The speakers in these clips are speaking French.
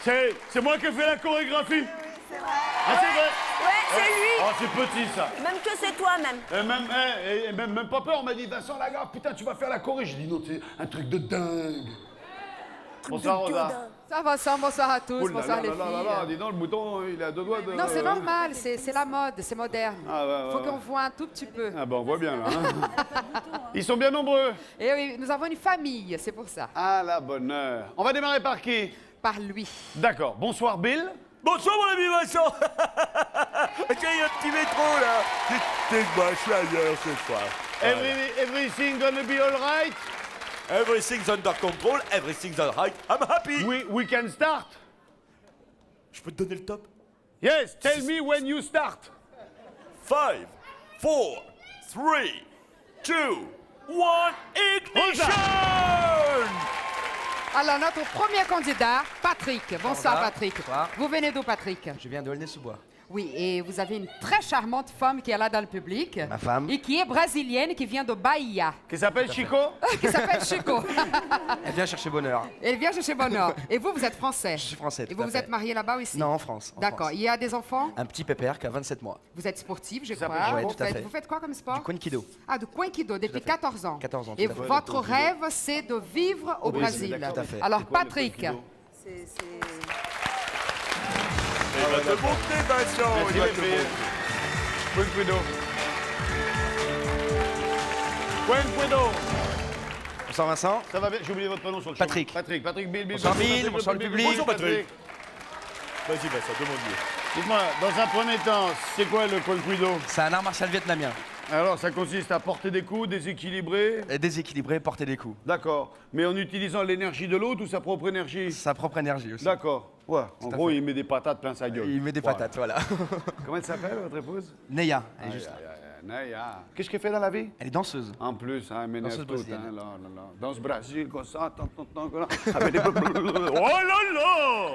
C'est moi qui ai fait la chorégraphie. C'est vrai. Ah, c'est vrai. Ouais, c'est lui. Oh, c'est petit, ça. Même que c'est toi, même. Même pas peur, on m'a dit, Vincent Lagarde, putain, tu vas faire la choré. J'ai dit, non, c'est un truc de dingue. Bonsoir, Rosa. Ça va, ça, bonsoir à tous, Oh là bonsoir là les là là là, filles. dis donc, le bouton, il est à deux doigts de... Non, c'est normal, c'est la mode, c'est moderne. Ah, ouais, Faut ouais. qu'on voit un tout petit peu. Ah, ben, on voit bien, là. Hein. Ils sont bien nombreux. Et oui, nous avons une famille, c'est pour ça. Ah, la bonne heure. On va démarrer par qui? Par lui. D'accord. Bonsoir, Bill. Bonsoir mon ami Vincent. Tiens, il y a un petit métro là. Dites-moi, je suis ailleurs ce soir. Everything gonna be all right? Everything's under control, everything's all right. I'm happy. We can start? Je peux te donner le top? Yes, tell me when you start. 5, 4, 3, 2, 1, ignition! Alors, notre premier candidat, Patrick. Bonsoir, Bonsoir. Patrick. Bonsoir. Vous venez d'où, Patrick? Je viens de Aulnay-sous-Bois. Oui, et vous avez une très charmante femme qui est là dans le public. Ma femme. Et qui est brésilienne, qui vient de Bahia. Qui s'appelle Chico? Qui s'appelle Chico. Elle vient chercher bonheur. Elle vient chercher bonheur. Et vous, vous êtes français? Je suis français, Et tout vous à vous fait. êtes marié là-bas aussi? Non, en France. en D'accord. France. Il y a des enfants? Un petit pépère qui a 27 mois. Vous êtes sportif, je Ça crois. s'appelle- Ouais, vous, tout à faites, fait. vous faites quoi comme sport? Du Kouenkido. Ah, du Kouenkido, depuis fait. 14 ans. 14 ans, Et tout à fait. votre rêve, c'est de vivre au Brésil. d'accord. Tout à fait. Alors, C'est quoi, le Patrick, Kouenkido? Il va te monter Vincent. Merci, Il va les te filles. monter. Cuido. Cuido. Bonsoir Vincent. Ça va bien? J'ai oublié votre prénom sur le Patrick. chemin. Patrick, Bill. Bonsoir, Bill. Bonsoir, le public. Bonjour Patrick. Vas-y Vincent, demande-lui. Dites-moi, dans un premier temps, c'est quoi le Cuido? C'est un art martial vietnamien. Alors, ça consiste à porter des coups, déséquilibrer. Et déséquilibré, porter des coups. D'accord. Mais en utilisant l'énergie de l'autre ou sa propre énergie? Sa propre énergie aussi. D'accord. Ouais. En à gros, fait. il met des patates plein sa gueule. Il met des Voilà. patates, voilà. Comment elle s'appelle, votre épouse? Neya, elle est juste là. Naya. Qu'est-ce qu'elle fait dans la vie? Elle est danseuse. En plus, hein, elle m'énerve Danseuse tout. brésilienne. Hein, là. Dans ce Brésil, comme ça, comme là. Avec des... Oh là là!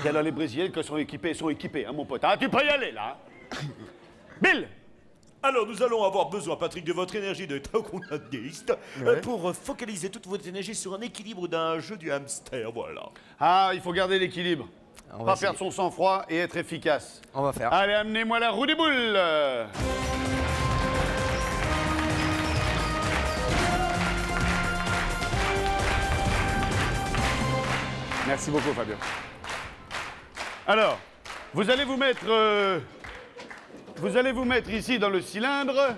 Puis alors, les Brésiliennes, qui sont équipées, hein, mon pote. Ah, tu peux y aller, là. Bill! Alors, nous allons avoir besoin, Patrick, de votre énergie de taekwondoïste pour focaliser toute votre énergie sur un équilibre d'un jeu du hamster, voilà. Ah, il faut garder l'équilibre. On va Pas essayer. perdre son sang-froid et être efficace. On va faire. Allez, amenez-moi la roue des boules. Merci beaucoup, Fabien. Alors, vous allez vous mettre ici dans le cylindre.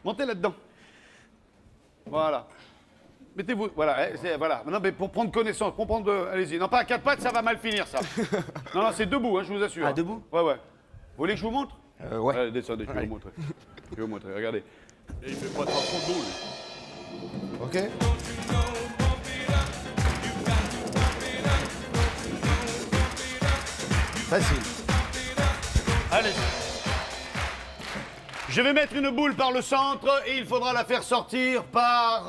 Montez là-dedans. Voilà. Mettez-vous, voilà, voilà. Non, mais pour prendre connaissance, pour prendre, allez-y. Non, pas à quatre pattes, ça va mal finir, ça. Non, c'est debout, hein, je vous assure. Ah, debout? Ouais. Vous voulez que je vous montre? Ouais. Allez, descendez, je vais Allez. vous montrer. Je vais vous montrer, regardez. Et il fait pas trop de boule. OK? Facile. Allez. Je vais mettre une boule par le centre et il faudra la faire sortir par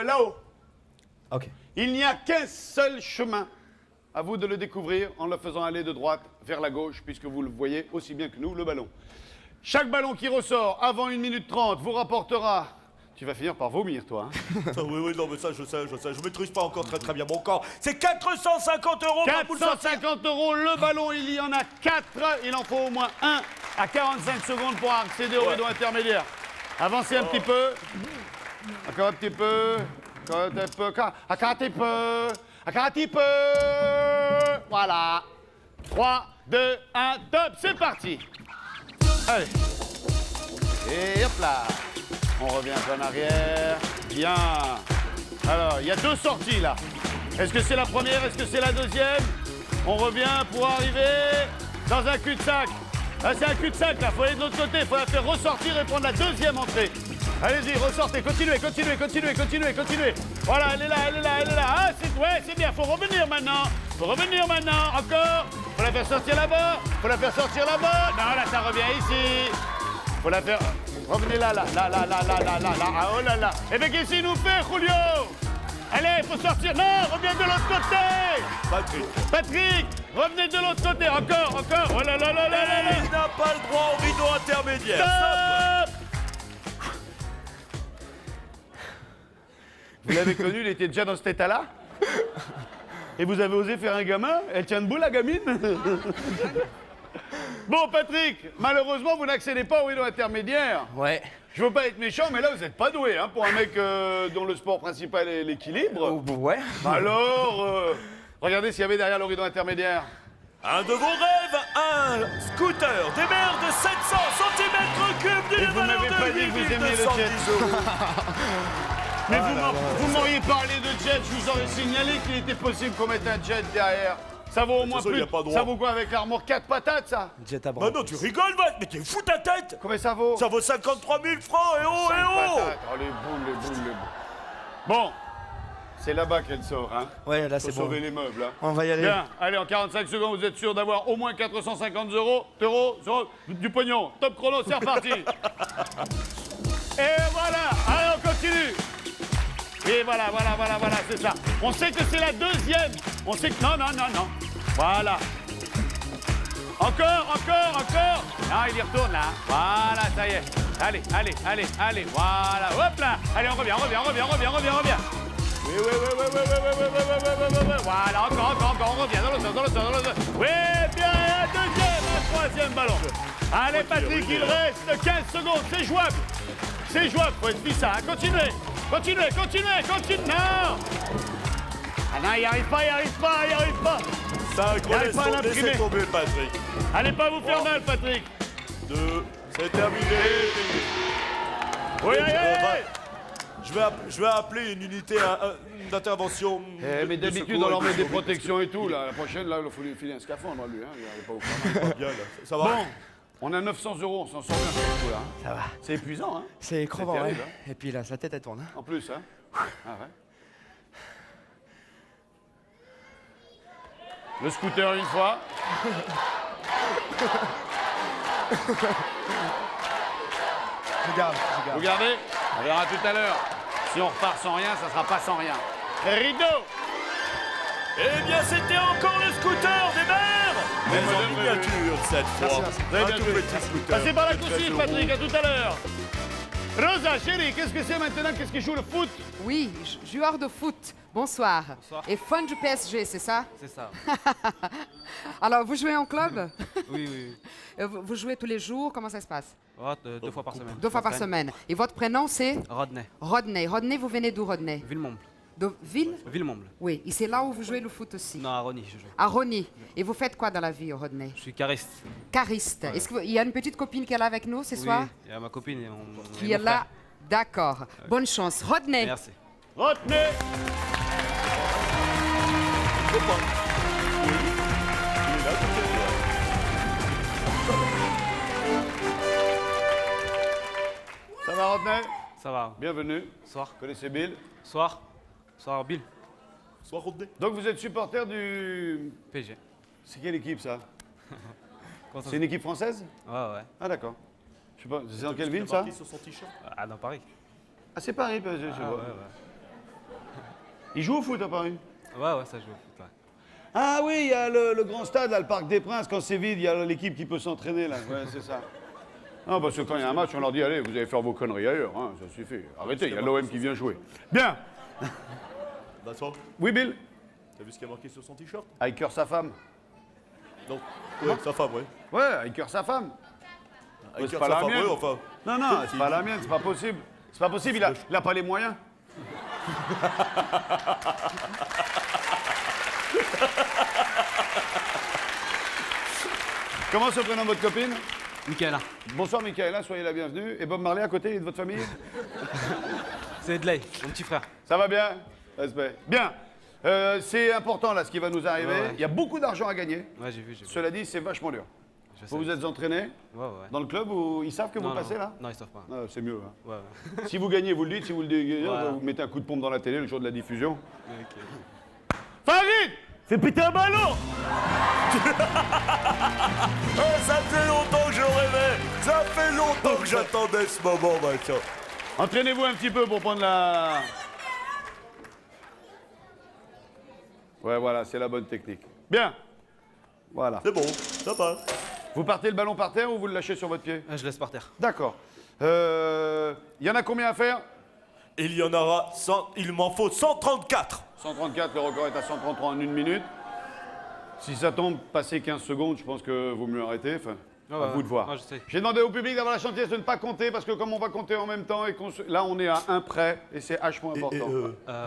là-haut. Ok. Il n'y a qu'un seul chemin. À vous de le découvrir en le faisant aller de droite vers la gauche, puisque vous le voyez aussi bien que nous, le ballon. Chaque ballon qui ressort avant 1 minute 30 vous rapportera... Tu vas finir par vomir, toi. Hein. Ah oui, non, mais ça, je sais. Je maîtrise pas encore très bien mon corps. C'est 450 € par boule sortie. 450 €, le ballon, il y en a 4. Il en faut au moins un à 45 secondes pour accéder au rideau intermédiaire. Avancez un petit peu. Encore un petit peu. Encore un petit peu. Encore un petit peu. Encore un petit peu. Voilà. 3, 2, 1, top, c'est parti. Allez. Et hop là. On revient un peu en arrière. Bien. Alors, il y a 2 sorties là. Est-ce que c'est la première? Est-ce que c'est la deuxième? On revient pour arriver dans un cul-de-sac. Là, c'est un cul-de-sac là. Faut aller de l'autre côté. Faut la faire ressortir et prendre la deuxième entrée. Allez-y, ressortez. Continuez. Voilà, elle est là. Ah, c'est bien. Faut revenir maintenant. Encore. Faut la faire sortir là-bas. Non, là, ça revient ici. Faut la faire... Revenez là. Ah, oh là là. Eh bien, qu'est-ce qu'il nous fait, Julio? Allez, il faut sortir. Non, reviens de l'autre côté. Patrick, revenez de l'autre côté. Encore. Oh là là. Il n'a pas le droit au rideau intermédiaire. Stop. Vous l'avez connu, il était déjà dans cet état-là? Et vous avez osé faire un gamin? Elle tient debout, la gamine? Bon, Patrick, malheureusement, vous n'accédez pas au rideau intermédiaire. Ouais. Je veux pas être méchant, mais là, vous n'êtes pas doué, hein, pour un mec dont le sport principal est l'équilibre. Ouais. Alors, regardez s'il y avait derrière le rideau intermédiaire. Un de vos rêves, un scooter des mers de 700 cm3 Et d'une vous valeur m'avez pas de dit que vous aimiez le 8210 jet. euros. Mais vous m'auriez parlé de jet, je vous aurais signalé qu'il était possible qu'on mette un jet derrière. Ça vaut au moins toute façon, plus. il y a pas droit. Ça vaut quoi avec l'armoire? 4 patates, ça? Jet à Bah non, tu rigoles, Vat, mais t'es fou ta tête. Combien ça vaut? Ça vaut 53 000 francs, et oh, 5 et oh. patates. Oh, les boules, les boules, les boules. Bon, c'est là-bas qu'elle sort, hein? Ouais, là Faut c'est bon. sauver les meubles, hein? On va y aller. Bien, allez, en 45 secondes, vous êtes sûr d'avoir au moins 450 euros, du pognon. Top chrono, c'est reparti. Et voilà, allez, on continue. Et voilà, c'est ça. On sait que c'est la deuxième. On sait que... Non. Voilà. Encore. Ah, il y retourne, là. Voilà, ça y est. Allez, voilà. Hop là. Allez, on revient. Oui. Voilà, encore, on revient dans le sens. Oui, bien, un deuxième, un troisième ballon. Allez, Patrick, il reste 15 secondes, c'est jouable. Faut être ça, hein. Continuez. Non. Ah non, il n'y arrive pas. Ça, gros, Y'arrive pas à l'imprimer. laissez tomber, Patrick. Allez pas vous faire mal, Patrick. 2, c'est terminé. Oui, allez. Je vais appeler une unité d'intervention. Mais de d'habitude, secours on leur et met de des secours. protections et tout. Là. La prochaine, là, il faut lui filer un scaphandre, lui. Hein. Il allait pas vous faire mal. Bien, là. Ça va. Bon, on a 900 euros, on s'en sort bien, ce coup-là. Hein. Ça va. C'est épuisant, hein? C'est crevant, terrible, ouais. Et puis là, sa tête elle tourne. Hein. En plus, hein? Ah ouais. Le scooter une fois. Regarde. Vous gardez? On verra tout à l'heure. Si on repart sans rien, ça sera pas sans rien. Rideau! Eh bien, c'était encore le scooter des mers. Mais en miniature, cette fois. Vous avez Un bien tout joué. petit scooter. Passez par la de 13 consigne, euros. Patrick, à tout à l'heure. Rosa, chérie, qu'est-ce que c'est maintenant? Qu'est-ce qui joue le foot? Oui, joueur de foot. Bonsoir. Et fan du PSG, c'est ça? C'est ça. Alors, vous jouez en club? Oui. Vous jouez tous les jours? Comment ça se passe? Deux fois par semaine. 2 fois par semaine. Et votre prénom, c'est? Rodney. Rodney. Rodney, vous venez d'où, Rodney? Villemomble. De Ville? Villemomble. Oui. Et c'est là où vous jouez le foot aussi? Non, à Rony, je joue. À Rony. Et vous faites quoi dans la vie, Rodney? Je suis cariste. Cariste. Est-ce qu'il y a une petite copine qui est là avec nous ce soir? Oui, il y a ma copine et on Qui est là? D'accord. Bonne chance. Rodney. Merci. Retenez! Ça va, Retenez? Ça va. Bienvenue. Soir. Vous connaissez Bill? Soir. Bill. Sois Rodney. Donc vous êtes supporter du... PSG. C'est quelle équipe, ça? Comment ça C'est une équipe française? se- Ouais. Ah, d'accord. Je sais pas, c'est dans quelle Il a ville, ça? marqué sur son t-shirt. Ah, dans Paris. Ah, c'est Paris, PSG, je Ah, vois. ouais. Il joue au foot à Paris? Ouais, ça joue au foot, ouais. Ah oui, il y a le grand stade, là, le Parc des Princes, quand c'est vide, il y a l'équipe qui peut s'entraîner, là. Ouais, c'est ça. Ah, parce que quand il y a un match, on leur dit, allez, vous allez faire vos conneries ailleurs, hein, ça suffit. Arrêtez, il y a l'OM qui vient jouer. Bien. Vincent, Oui, Bill? t'as vu ce qu'il y a marqué sur son t-shirt? Avec cœur sa femme. Non. Ouais, sa femme, ouais. Ouais, avec cœur sa femme. Avec c'est sa pas la femme, mienne. ouais, enfin. Non, c'est pas la mienne, c'est pas possible. C'est pas possible, il a pas les moyens. Comment se prénomme votre copine? Michaela. Bonsoir, Michaela, soyez la bienvenue. Et Bob Marley à côté, il est de votre famille? C'est Edley, mon petit frère. Ça va bien? Respect. Bien. C'est important, là, ce qui va nous arriver. Ouais. Il y a beaucoup d'argent à gagner. Ouais, j'ai vu. Cela dit, c'est vachement dur. Je sais. Vous vous êtes entraîné Ouais. dans le club où ils savent que vous Non, passez, non. là? Non, ils savent pas. Ah, c'est mieux. Hein. Ouais. Si vous gagnez, vous le dites. Si vous le dites, Voilà. vous mettez un coup de pompe dans la télé le jour de la diffusion. Ok. Farid! Fais péter un ballon! Ça fait longtemps que je rêvais. Ça fait longtemps que j'attendais ce moment, Vincent. Entraînez-vous un petit peu pour prendre la... Ouais, voilà, c'est la bonne technique. Bien. Voilà. C'est bon, ça va. Vous partez le ballon par terre ou vous le lâchez sur votre pied? Je laisse par terre. D'accord. Il y en a combien à faire? Il y en aura 100, il m'en faut 134. 134, le record est à 133 en 1 minute. Si ça tombe, passé 15 secondes, je pense que vaut mieux arrêter. Enfin, Ah à ouais, vous de voir. ouais, je sais. J'ai demandé au public d'avoir la gentillesse de ne pas compter, parce que comme on va compter en même temps, et là on est à 1 près, et c'est vachement important.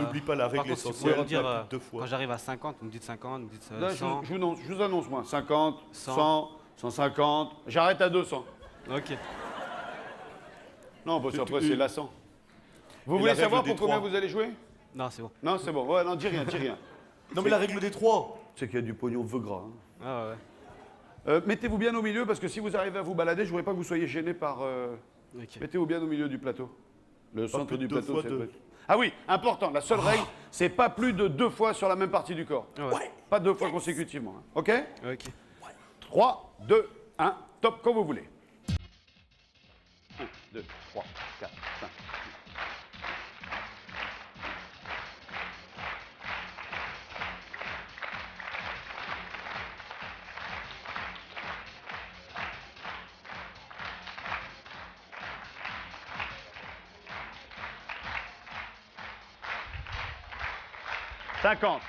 N'oublie pas la Par règle contre, si vous essentielle, pouvez me dire, pas plus de 2 fois. quand j'arrive à 50, vous me dites 50, vous me dites Là, 100. je vous annonce, moi, 50, 100, 100, 150, j'arrête à 200. Ok. Non, parce qu'après c'est lassant. Vous Et voulez la savoir règle pour des combien trois. vous allez jouer? Non, c'est bon. Non, c'est bon. Ouais, non, dis rien, dis rien. Non mais la règle des 3. C'est qu'il y a du pognon veut gras. Hein. Ah ouais, ouais. Mettez-vous bien au milieu, parce que si vous arrivez à vous balader, je voudrais pas que vous soyez gêné par... Ok. Mettez-vous bien au milieu du plateau. Le centre plus de du 2 plateau, fois c'est... 2. Ah oui, important, la seule règle, c'est pas plus de 2 fois sur la même partie du corps. Ouais. Pas 2 fois consécutivement. Hein. OK? Ok. 3, 2, 1, top, quand vous voulez. 1, 2, 3, 4, 5. « 50. »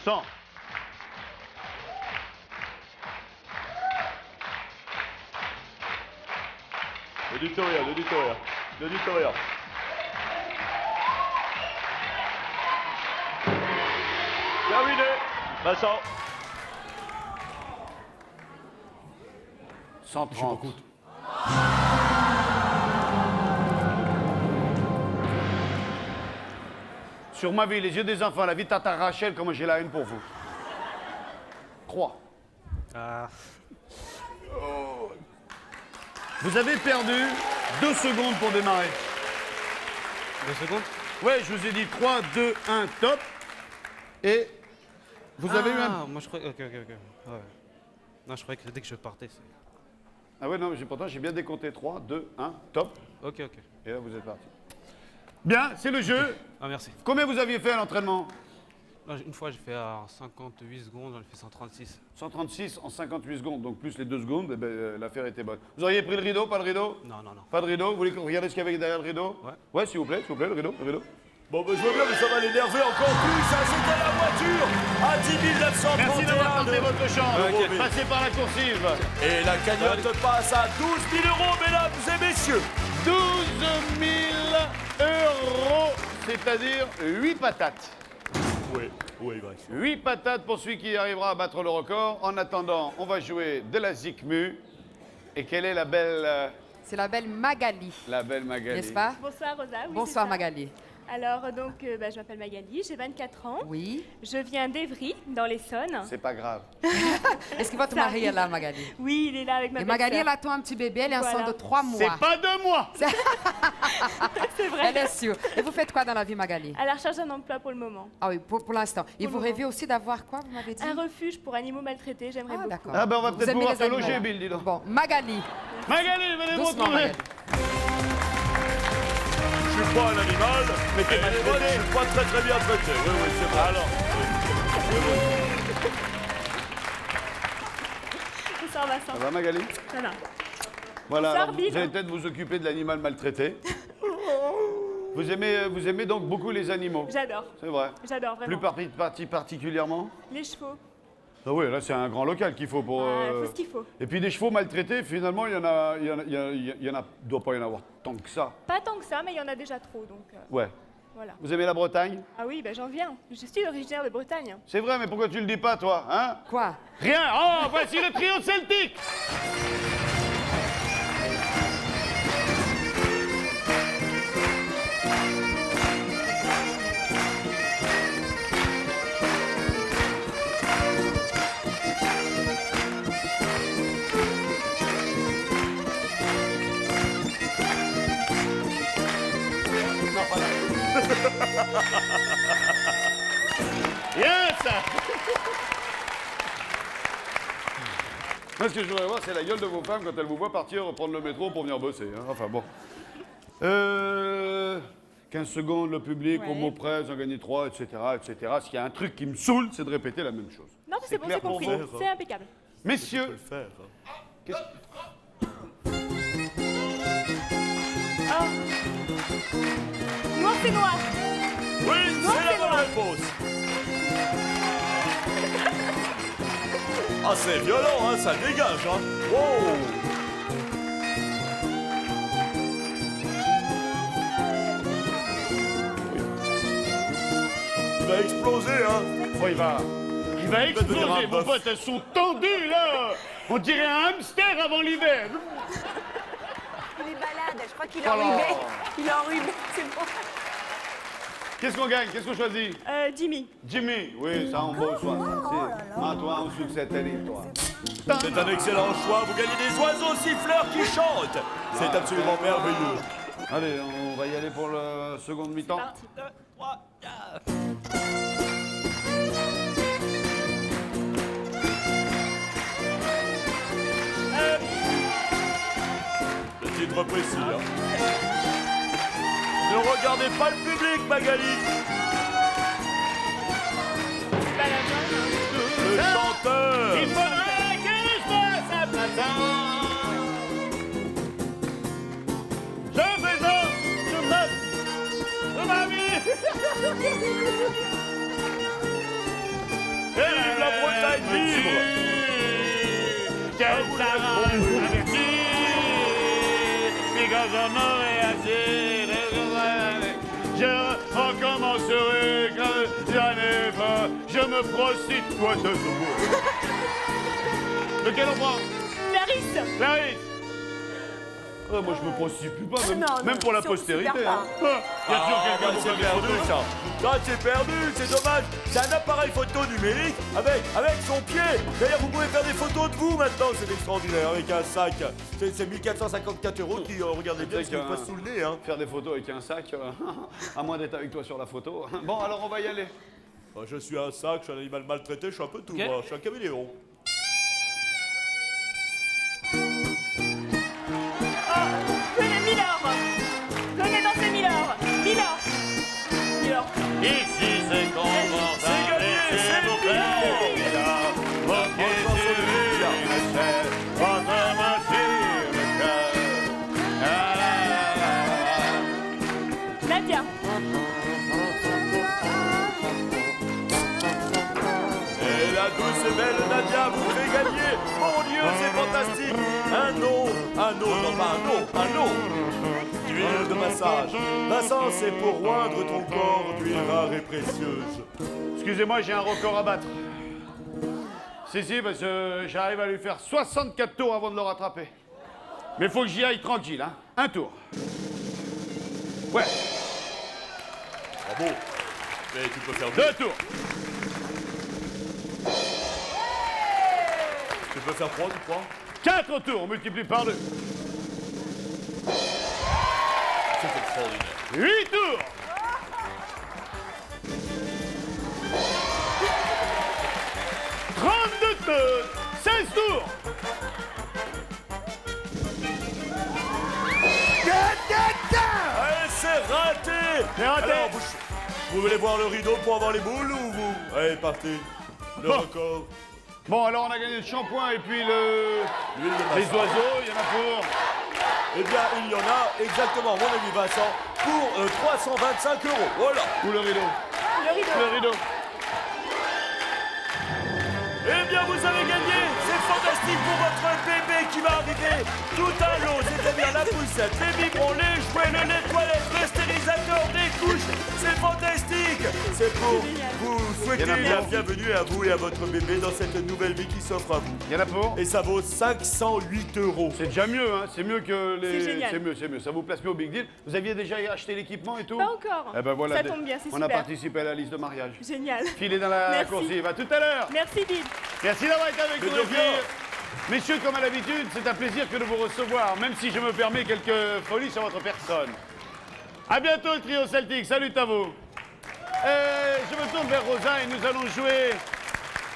« 100. » L'auditorium, l'auditorium, l'auditorium. Terminé. Vincent. 130. Sur ma vie, les yeux des enfants, la vie de Tata Rachel, comment j'ai la haine pour vous. 3. Ah, Vous avez perdu 2 secondes pour démarrer. 2 secondes. Ouais, je vous ai dit 3, 2, 1, top. Et vous avez eu un... Ah, moi je croyais. Ok, ok, ok. Ouais. Non, je croyais que dès que je partais, c'est. Ah ouais, non, mais pourtant j'ai bien décompté. 3, 2, 1, top. Ok, ok. Et là, vous êtes parti. Bien, c'est le jeu. Ah, merci. Combien vous aviez fait à l'entraînement? Non, une fois, j'ai fait à 58 secondes, j'en ai fait 136. 136 en 58 secondes, donc plus les 2 secondes, eh ben, l'affaire était bonne. Vous auriez pris le rideau, pas le rideau? Non, non, non. Pas de rideau? Vous voulez regarder ce qu'il y avait derrière le rideau? Ouais. Ouais, s'il vous plaît, le rideau, le rideau. Bon ben je vois bien mais ça va l'énerver encore plus. Ça c'était la voiture à 10 931 Merci d'avoir tenté euros. votre chance. Ok. Passez par la coursive. Et la cagnotte passe à 12 000 euros, mesdames et messieurs. 12 000 euros, c'est-à-dire 8 patates. Oui, bref. 8 patates pour celui qui arrivera à battre le record. En attendant, on va jouer de la zikmu. Et quelle est la belle C'est la belle Magali, Magali? n'est-ce pas? Bonsoir Rosa. Oui, Bonsoir c'est ça. Magali. Alors donc, je m'appelle Magali, j'ai 24 ans. Oui. Je viens d'Evry, dans l'Essonne. C'est pas grave. Est-ce que votre Ça mari est arrive. là, Magali? Oui, il est là avec ma Et Magali, belle-sœur. elle attend un petit bébé, elle est enceinte Voilà. de 3 mois. C'est pas de moi. C'est vrai. Elle est sûre. Et vous faites quoi dans la vie, Magali? À la recherche d'un emploi pour le moment. Ah oui, pour l'instant. Et Pour vous le rêvez aussi d'avoir quoi, vous m'avez dit? Un refuge pour animaux maltraités, j'aimerais Ah, beaucoup. d'accord. Ah ben on va Vous peut-être aimez pouvoir les te animaux. loger, Bill, dis donc. Bon, Magali, Magali, venez me doucement, retrouver. Magali. Je suis pas un animal, mais t'es maltraité. moi, je suis pas très très bien traité. Oui, c'est vrai. Alors, Bonsoir Vincent. Ça va, Magali? Ça va. Voilà, Bonsoir, alors, Bill. vous allez peut-être vous occuper de l'animal maltraité. Vous aimez donc beaucoup les animaux? J'adore. C'est vrai. J'adore Plus vraiment. particulièrement? Les chevaux. Ah oui, là c'est un grand local qu'il faut pour... Il faut ce qu'il faut. Et puis des chevaux maltraités, finalement, doit pas y en avoir tant que ça. Pas tant que ça, mais il y en a déjà trop, donc Ouais. voilà. Vous aimez la Bretagne? Ah oui, ben j'en viens. Je suis originaire de Bretagne. C'est vrai, mais pourquoi tu le dis pas, toi, hein? Quoi? Rien. Oh, voici le trio celtique. Non, pas là. Bien ça. Moi, ce que je voudrais voir, c'est la gueule de vos femmes quand elles vous voient partir prendre le métro pour venir bosser. Hein. Enfin bon. 15 secondes, le public, Ouais. au mot près, ils ont gagné 3, etc., etc. S'il y a un truc qui me saoule, c'est de répéter la même chose. Non, mais c'est bon, clair c'est pour compris. vous C'est impeccable. Messieurs, le faire. Ah. Noir, c'est noir. Oui, Non, c'est la c'est bonne noir. réponse. Ah, c'est violent, hein, ça dégage, hein. Wow. Il va exploser, hein. oh, il va devenir exploser. un Vos bœuf. potes, elles sont tendues, là. On dirait un hamster avant l'hiver. Il est malade, je crois qu'il est Oh là. enrhumé. Il est enrhumé, c'est bon. Qu'est-ce qu'on gagne? Qu'est-ce qu'on choisit? Jimmy. Jimmy, oui, ça en beau soin. Toi, en succès télé, toi. C'est un excellent choix, vous gagnez des oiseaux siffleurs qui chantent. C'est absolument merveilleux. Allez, on va y aller pour le seconde mi-temps. Parti. Le titre précis, hein. Ne regardez pas le public, Magali. Le chanteur. Il faudrait que je fasse un matin. Je fais ça, de ma vie. Vive la Bretagne libre. Quelle Sarah avertie. Because j'en aurai assez. Je recommencerai quand j'en ai pas. Je me prostitue de nouveau. Lequel on prend? Clarisse. Clarisse. Moi je me prostitue pas, même, Non, même pour la surtout postérité. super Hein. pas. Il y a toujours quelqu'un bah, pour c'est faire des perdu, photos. ça. Ça, c'est perdu, c'est dommage. C'est un appareil photo numérique avec son pied. D'ailleurs, vous pouvez faire des photos de vous maintenant. C'est extraordinaire, avec un sac. C'est 1454 € qui, regardez bien, C'est ce qu'il qu'un- passe sous le nez. Hein. Faire des photos avec un sac, à moins d'être avec toi sur la photo. Bon, alors on va y aller. Je suis un sac, je suis un animal maltraité, je suis un peu tout. Ok. Moi. Je suis un caméléon. Venez, Milord. Venez danser, Milord. Milord. Milord. Ici c'est confortable. C'est gagné, c'est vous Milord. Ok, sur une chaise, votre main sur le cœur. Ah, la, la, la, la. Nadia. Et la douce et belle Nadia vous fait gagner. Mon Dieu, c'est fantastique. Un eau d'huile de massage. Vincent, c'est pour oindre ton corps d'huile rare et précieuse. Excusez-moi, j'ai un record à battre. Si, parce que j'arrive à lui faire 64 tours avant de le rattraper. Mais faut que j'y aille tranquille, hein. Un tour. Ouais, Bravo. Mais tu peux faire 2 tours. Tu peux faire 3, tu crois? 4 tours, on multiplie par 2. C'est extraordinaire. 8 tours. 32 tours. 16 tours. Allez, c'est raté. C'est raté. Alors, vous voulez voir le rideau pour avoir les boules ou vous? Allez, partez. Le Bon. record. Bon, alors on a gagné le shampoing et puis le... L'huile de les massage. oiseaux, il y en a pour... Eh bien, il y en a exactement, mon ami Vincent, pour 325 €. Voilà. Ou le rideau. Le rideau. Le rideau. Eh bien, vous avez gagné. C'est fantastique pour votre bébé qui va arriver. Tout un lot, c'est-à-dire la poussette, les biberons, les jouets, le lait de toilette, le stérilisateur, les couches. C'est fantastique. C'est pour vous souhaiter Il y en a la pour. bienvenue à vous et à votre bébé dans cette nouvelle vie qui s'offre à vous. Il y en a pour... Et ça vaut 508 €. C'est déjà mieux, hein. C'est mieux que les... C'est génial. C'est mieux. Ça vous place mieux au Big Deal. Vous aviez déjà acheté l'équipement et tout? Pas encore. Eh ben voilà. Ça tombe bien, c'est On a super. participé à la liste de mariage. Génial. Filez dans la Merci. coursive. À tout à l'heure. Merci, Bill. Merci d'avoir été avec Mais nous, de les rien. filles. Messieurs, comme à l'habitude, c'est un plaisir que de vous recevoir, même si je me permets quelques folies sur votre personne. À bientôt, le trio celtique. Salut à vous. Je me tourne vers Rosa et nous allons jouer...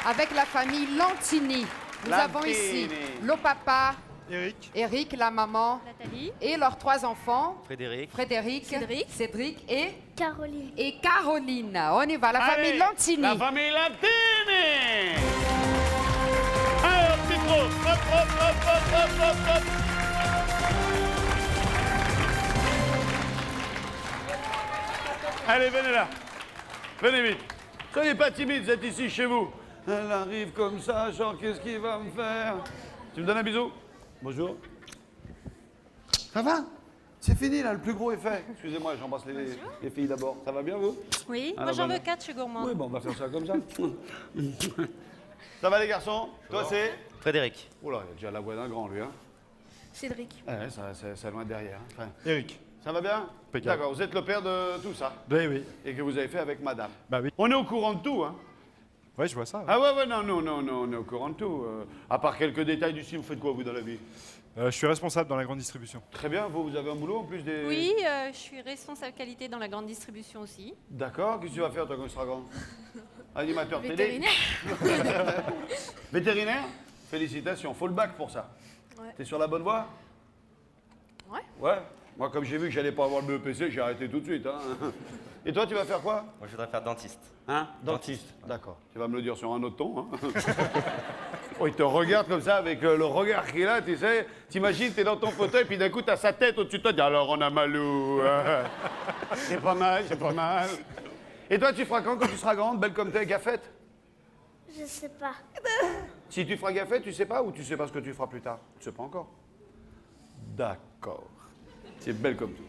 Avec la famille Lantini. Nous avons ici le papa, Eric, la maman Nathalie. et leurs 3 enfants, Frédéric. Frédéric, Cédric. et Caroline. Caroline. On y va, la famille Allez, Lantini. La famille Lantini. Alors, petit trop. Hop, hop, hop, hop, hop, hop, hop. Allez, venez là. Venez vite. Soyez pas timide, vous êtes ici chez vous. Elle arrive comme ça, genre, qu'est-ce qu'il va me faire? Tu me donnes un bisou? Bonjour. Ça va? C'est fini, là, le plus gros est fait. Excusez-moi, j'embrasse les filles d'abord. Ça va bien, vous? Oui, Ah, moi la j'en bonne. veux 4, je suis gourmand. Oui, bon, on va faire ça comme ça. Ça va, les garçons? Toi, c'est? Frédéric. Oh là, il y a déjà la voix d'un grand, lui, hein? Cédric. Ouais, c'est loin derrière. Hein. Enfin, Eric. ça va bien? Impeccable. D'accord, vous êtes le père de tout ça. Oui, oui. Et que vous avez fait avec madame. Bah oui. On est au courant de tout, hein? Ouais, je vois ça. Ah ouais, non, on est au courant de tout. À part quelques détails du style, vous faites quoi, vous, dans la vie? Je suis responsable dans la grande distribution. Très bien, vous avez un boulot en plus des... Oui, je suis responsable qualité dans la grande distribution aussi. D'accord, qu'est-ce que tu vas faire, toi, quand tu seras grand? Animateur télé? Vétérinaire. Vétérinaire? Félicitations, faut le bac pour ça. Ouais. T'es sur la bonne voie? Ouais. Ouais. Moi, comme j'ai vu que j'allais pas avoir le BEPC, j'ai arrêté tout de suite. Hein. Et toi, tu vas faire quoi? Moi, je voudrais faire dentiste. Hein? Dentiste. D'accord. Tu vas me le dire sur un autre ton. Hein. Oh, il te regarde comme ça, avec le regard qu'il a, tu sais. T'imagines, t'es dans ton fauteuil, puis d'un coup, t'as sa tête au-dessus de toi. Dis, alors, on a malou. C'est pas mal, c'est pas mal. Et toi, tu feras quand tu seras grande, belle comme t'es, gaffette? Je sais pas. Si tu feras gaffette, tu sais pas, ou tu sais pas ce que tu feras plus tard? Tu sais pas encore. D'accord. C'est belle comme tout.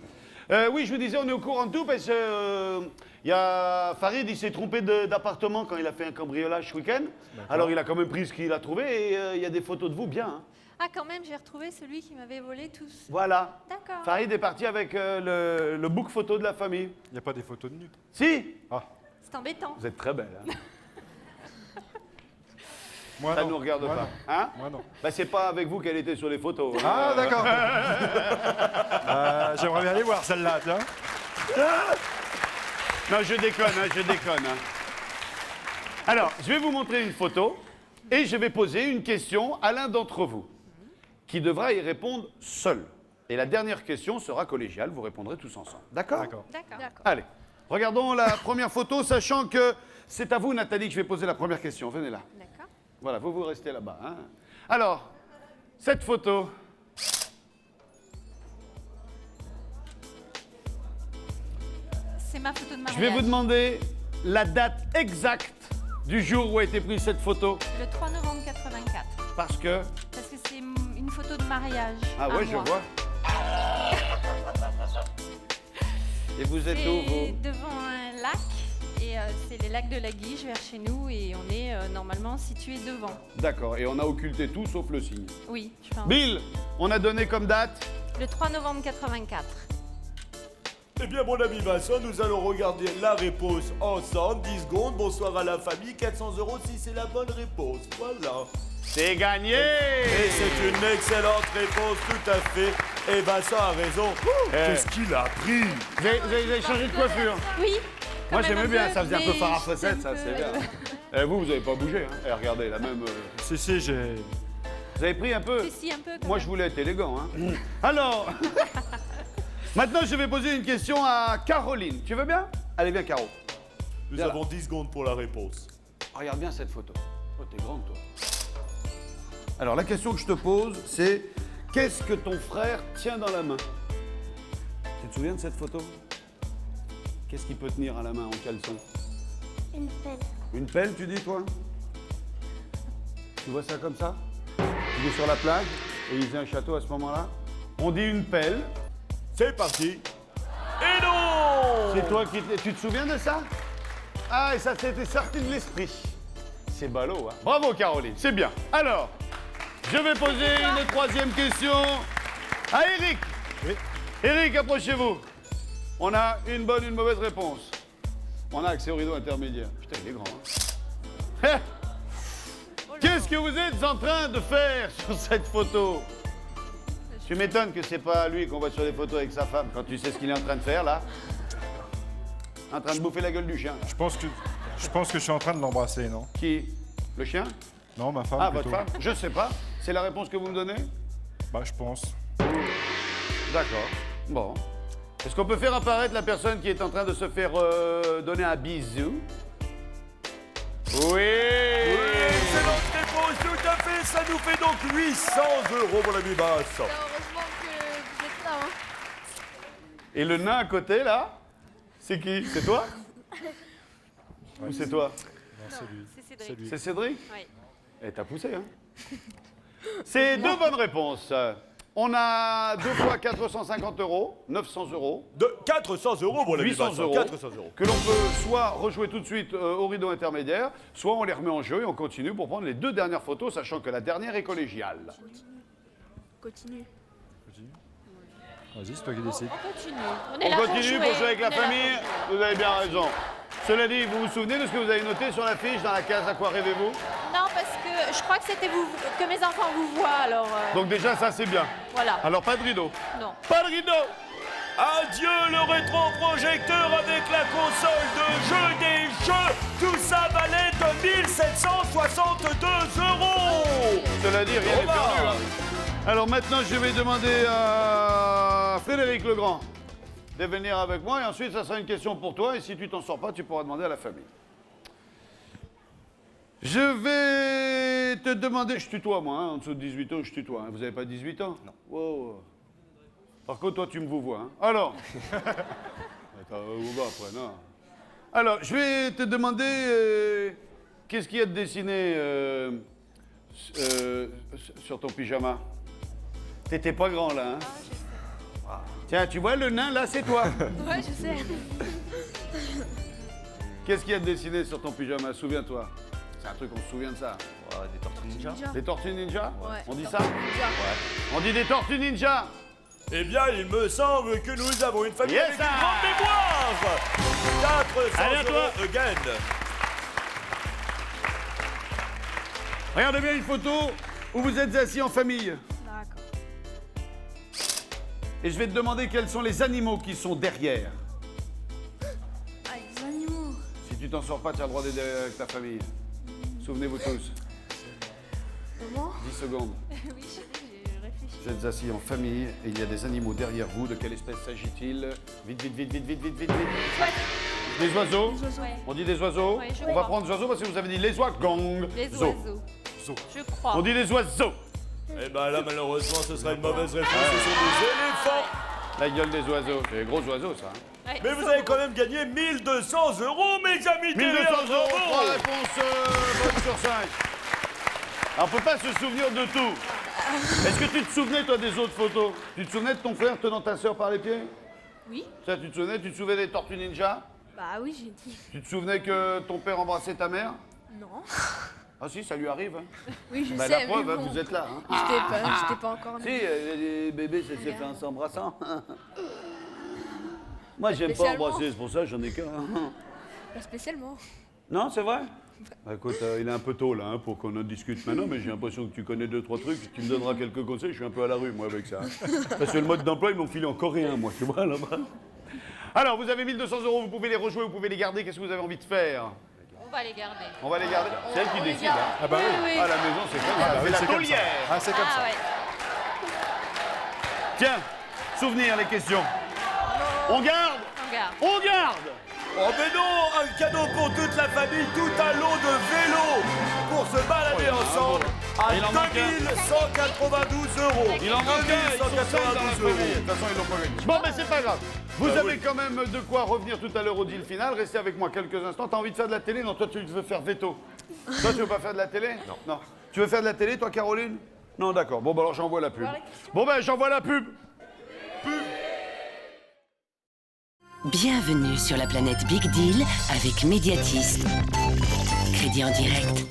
Oui, je vous disais, on est au courant de tout parce que y a Farid, il s'est trompé d'appartement quand il a fait un cambriolage ce week-end. Alors il a quand même pris ce qu'il a trouvé et il y a des photos de vous bien. Hein. Ah, quand même, j'ai retrouvé celui qui m'avait volé tous. Voilà. D'accord. Farid est parti avec le book photo de la famille. Il n'y a pas des photos de nu. Si. C'est embêtant. Vous êtes très belle. Hein. Moi, Ça non. ne nous regarde Moi, pas. non. Hein? Moi, non. Bah, c'est pas avec vous qu'elle était sur les photos. Hein. Ah, d'accord. J'aimerais bien aller voir celle-là, tiens. Non, je déconne, hein, je déconne. Hein. Alors, je vais vous montrer une photo et je vais poser une question à l'un d'entre vous qui devra y répondre seul. Et la dernière question sera collégiale, vous répondrez tous ensemble. D'accord? D'accord. D'accord. Allez, regardons la première photo, sachant que c'est à vous, Nathalie, que je vais poser la première question. Venez là. D'accord. Voilà, vous restez là-bas. Hein. Alors, cette photo... C'est ma photo de Je mariage. vais vous demander la date exacte du jour où a été prise cette photo, Le 3 novembre 84. parce que... Parce que c'est une photo de mariage. Ah à ouais, je moi. vois. Et vous êtes où, C'est vous? devant un lac. Et c'est les lacs de la Guige vers chez nous. Et on est normalement situé devant. D'accord, et on a occulté tout sauf le signe. Oui, je pense. Bill, on a donné comme date? Le 3 novembre 84. Eh bien, mon ami Vincent, nous allons regarder la réponse ensemble. 10 secondes. Bonsoir à la famille. 400 € si c'est la bonne réponse. Voilà. C'est gagné! Et c'est une excellente réponse, tout à fait. Et Vincent a raison. Qu'est-ce qu'il a pris? Vous avez changé de coiffure? Oui. Moi quand même j'aimais bien, peu, ça faisait un peu mais farafocette, ça, un c'est peu, bien. Vous n'avez pas bougé, hein? Regardez, la même... Si, j'ai... Vous avez pris un peu? Si, un peu. quand Moi même. je voulais être élégant, hein? Alors, maintenant je vais poser une question à Caroline. Tu veux bien? Allez, viens, Caro. Nous Viens là. avons 10 secondes pour la réponse. Regarde bien cette photo. Oh, t'es grande, toi. Alors, la question que je te pose, c'est qu'est-ce que ton frère tient dans la main? Tu te souviens de cette photo? Qu'est-ce qu'il peut tenir à la main en caleçon? Une pelle. Une pelle, tu dis, toi? Tu vois ça comme ça? Il est sur la plage et il faisait un château à ce moment-là. On dit une pelle. C'est parti. Et non! C'est toi qui... Tu te souviens de ça? Ah, et ça t'était sorti de l'esprit. C'est ballot, hein? Bravo, Caroline, c'est bien. Alors, je vais poser une troisième question à Eric. Oui. Eric, approchez-vous. On a une bonne, une mauvaise réponse. On a accès au rideau intermédiaire. Putain, il est grand, hein? Qu'est-ce que vous êtes en train de faire sur cette photo? Tu m'étonnes que c'est pas lui qu'on voit sur les photos avec sa femme quand tu sais ce qu'il est en train de faire, là. En train de bouffer la gueule du chien. Là. Je pense que je suis en train de l'embrasser, non? Qui? Le chien? Non, ma femme Ah, plutôt. votre femme? Je sais pas. C'est la réponse que vous me donnez? Bah, je pense. D'accord. Bon. Est-ce qu'on peut faire apparaître la personne qui est en train de se faire donner un bisou? Oui! Excellente réponse, tout à fait. Ça nous fait donc 800 €, mon ami Basse. Heureusement que vous êtes là. Hein. Et le nain à côté, là? C'est qui? C'est toi? Ou c'est toi? Non, c'est lui. C'est Cédric. C'est lui. C'est Cédric? Oui. Eh, t'as poussé, hein? C'est deux bonnes réponses. On a 2 fois 450 €, 900 €, De 400 €, mon ami 800 Basse. €, 400 €. que l'on peut soit rejouer tout de suite au rideau intermédiaire, soit on les remet en jeu et on continue pour prendre les 2 dernières photos, sachant que la dernière est collégiale. Continue. Vas-y, c'est toi qui décides. On continue. On On continue pour jouer avec la famille. Vous avez bien raison. Cela dit, vous vous souvenez de ce que vous avez noté sur la fiche dans la case à quoi rêvez-vous? Non, parce que je crois que c'était vous, que mes enfants vous voient, alors Donc déjà, ça c'est bien. voilà. Alors pas de rideau. Non. Pas de rideau! Adieu le rétroprojecteur avec la console de jeu des jeux. Tout ça valait 2762 €. Cela dit, rien n'est Thomas. perdu. Hein. Alors maintenant, je vais demander à Frédéric Legrand de venir avec moi et ensuite, ça sera une question pour toi et si tu t'en sors pas, tu pourras demander à la famille. Je vais te demander, je tutoie moi, hein, en dessous de 18 ans, je tutoie. Hein. Vous n'avez pas 18 ans? Non. Wow. Par contre, toi, tu me vous vois. Hein. Alors. Attends, où va après, non. Alors, je vais te demander, qu'est-ce qu'il y a de dessiné sur ton pyjama? T'étais pas grand là, hein? Tiens, tu vois le nain là, c'est toi. Ouais, je sais. Qu'est-ce qu'il y a de dessiné sur ton pyjama? Souviens-toi. C'est un truc, on se souvient de ça. Des tortues ninja. Des tortues ninja? Ouais. On dit ça? On dit des tortues ninja. Eh bien, il me semble que nous avons une famille Yes, avec une sir. grande mémoire. 400 Allez, à toi. € again. Regardez bien une photo où vous êtes assis en famille. D'accord. Et je vais te demander quels sont les animaux qui sont derrière. Ah, les animaux. Si tu t'en sors pas, tu as le droit d'aider avec ta famille. Souvenez-vous tous. Comment? 10 secondes. Oui, je réfléchis. Vous êtes assis en famille et il y a des animaux derrière vous. De quelle espèce s'agit-il? Vite, vite, vite, vite, vite, vite, vite, vite. Des oiseaux? Ouais. On dit des oiseaux? Ouais, je On va crois. prendre des oiseaux parce que vous avez dit les oiseaux. Gong. Les Zo. oiseaux. Je crois. On dit des oiseaux. Eh ben là, malheureusement, ce sera une mauvaise réponse. Ce sont des éléphants. La gueule des oiseaux. C'est des gros oiseaux, ça. Hein. Ouais, Mais vous avez quand même gagné 1200 €, mes amis. 1200 télé, €, bravo. 3 réponses bonnes sur 5. Alors, on peut pas se souvenir de tout. Est-ce que tu te souvenais, toi, des autres photos? Tu te souvenais de ton frère tenant ta sœur par les pieds? Oui. Ça, tu te souvenais? Tu te souvenais des tortues ninja? Bah oui, j'ai dit. Tu te souvenais que ton père embrassait ta mère? Non. Ah si, ça lui arrive. Hein. Oui, je Bah, sais, la mais preuve, bon. hein, vous êtes là. Hein. J'étais pas encore Si, née. les bébés, ça s'est fait en s'embrassant. Moi, j'aime pas Spécialement. embrasser, c'est pour ça j'en ai qu'un. Hein. Pas spécialement. Non, c'est vrai? Bah, écoute, il est un peu tôt là hein, pour qu'on en discute maintenant, mais j'ai l'impression que tu connais 2-3 trucs. Tu me donneras quelques conseils, je suis un peu à la rue moi avec ça. Hein. Parce que le mode d'emploi, ils m'ont filé en coréen, moi, tu vois là-bas. Alors, vous avez 1200 €, vous pouvez les rejouer, vous pouvez les garder. Qu'est-ce que vous avez envie de faire? On va les garder. On va les garder. C'est elle qui décide. Hein. Ah bah oui. À la maison, c'est comme ça. Ah bah c'est oui, la c'est comme ça. taulière. Ah, c'est comme Ah ça. ouais. Tiens, souvenir les questions. On garde? On garde. On garde! Oh mais non, un cadeau pour toute la famille, tout un lot de vélos pour se balader ensemble à Il en manque un. 2192 €. Il en manque un, ils sont seuls dans la 2192 famille. De €. toute façon, ils l'ont pas gagné. Bon, mais c'est pas grave. Vous Bah avez oui. quand même de quoi revenir tout à l'heure au deal final. Restez avec moi quelques instants. T'as envie de faire de la télé? Non, toi, tu veux faire veto. Toi, tu veux pas faire de la télé? Non. Tu veux faire de la télé, toi, Caroline? Non, d'accord. Bon, bah alors j'envoie la pub. Bon, ben, j'envoie la pub. Bienvenue sur la planète Big Deal avec Mediatis. Crédit en direct.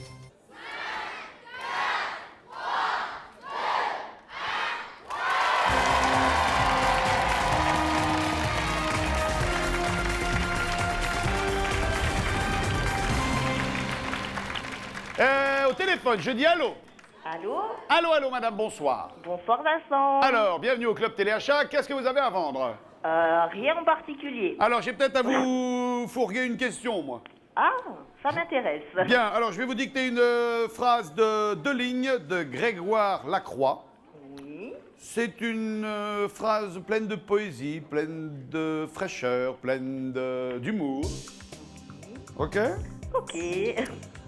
Au téléphone, je dis allô. Allô? Allô, allô, madame, bonsoir. Bonsoir Vincent. Alors, bienvenue au Club Téléachat. Qu'est-ce que vous avez à vendre? Rien en particulier. Alors, j'ai peut-être à vous fourguer une question, moi. Ah, ça m'intéresse. Bien, alors je vais vous dicter une phrase de 2 lignes de Grégoire Lacroix. Oui. C'est une phrase pleine de poésie, pleine de fraîcheur, pleine d'humour. Ok? Ok.